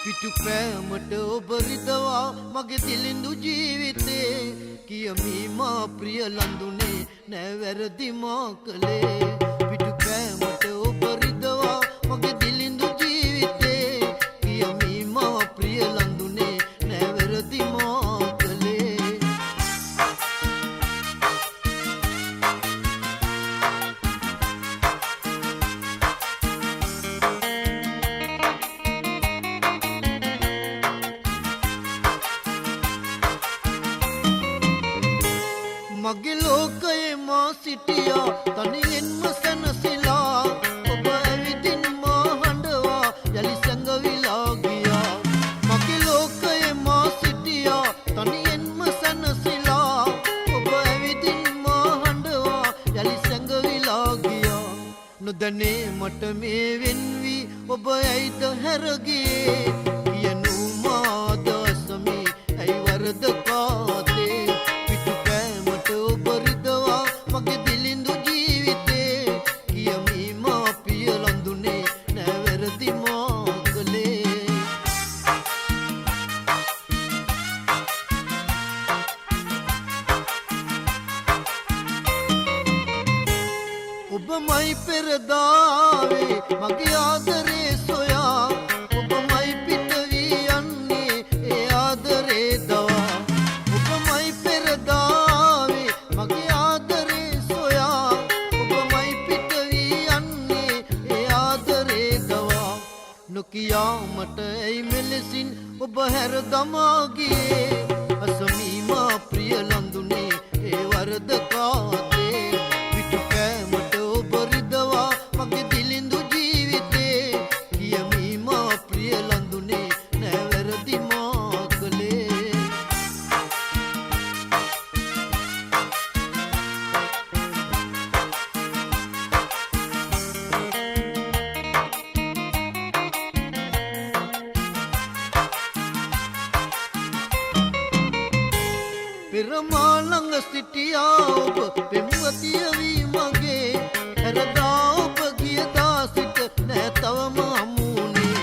පිටු පෑමට ඔබ රිදවා මගේ දිලිඳු ජීවිතේ කියමි මා ප්‍රිය ලඳුනේ නෑ වැරදි මා කළේ පිටු පෑමට ඔබ රිදවා මගේ දිලිඳු ජීවිතේ කියමි මා ප්‍රිය ලඳුනේ නෑ වැරදි මා කළේ මගේ ලෝකයේ මා සිටියා තනියෙන්ම සැනසීලා ඔබ ඇවිදින් මා හඬවා යලි සැඟවිලා ගියා මගේ ලෝකයේ මා සිටියා තනියෙන්ම සැනසීලා ඔබ ඇවිදින් මා හඬවා යලි සැඟවිලා ගියා නොදැනේ මට මේ වෙන්වි ඔබ ඇයිද හැරගියේ කියනු මා දසමි ඇයි වරද කාතේ මගේ දිලිඳු ජීවිතේ කියමි මා පිය ලඳුනේ නෑ වැරදි මා කළේ ඔබමයි පෙරදාවේ මගේ ආදරේ සොයා ඔබමයි පිට වී යන්නේ ඒ ආදරේ දවා ඔබමයි පෙරදාවේ මගේ නොකියා මට ඇයි මෙලෙසින් ඔබ හැර දමා ගියේ අසමී මා ප්‍රිය ලඳුනේ ඒ වරද කාතේ පිටු පෑමට ඔබ රිදවා මගේ දිලිඳු ජීවිතේ කියමි මා ප්‍රිය ලඳුනේ නෑ වැරදි මා කළේ පෙර මා ළඟ සිටියා ඔබ පෙම්වතිය වී මගේ හැරදා ඔබ ගියදා සිට නෑ තවම හමුුනේ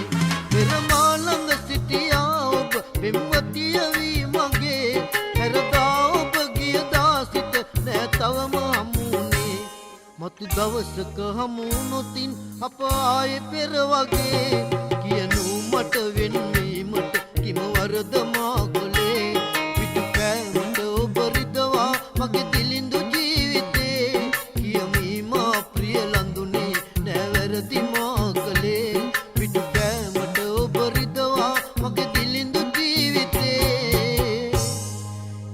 පෙර මා ළඟ සිටියා ඔබ පෙම්වතිය වී මගේ හැරදා ඔබ ගියදා සිට නෑ තවම හමුුනේ මතු දවසක හමුුනොතින් අප ආයේ පෙර වගේ කියනු මට වෙන්වීමට කිම වරද මා කළේ මගේ දිලිඳු ජීවිතේ කියමි මා ප්‍රිය ලඳුනේ නෑ වැරදි මා කළේ පිටු පෑමට ඔබ රිදවා මගේ දිලිඳු ජීවිතේ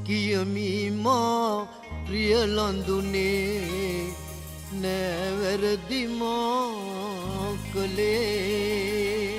කියමි මා ප්‍රිය ලඳුනේ නෑ වැරදි මා කළේ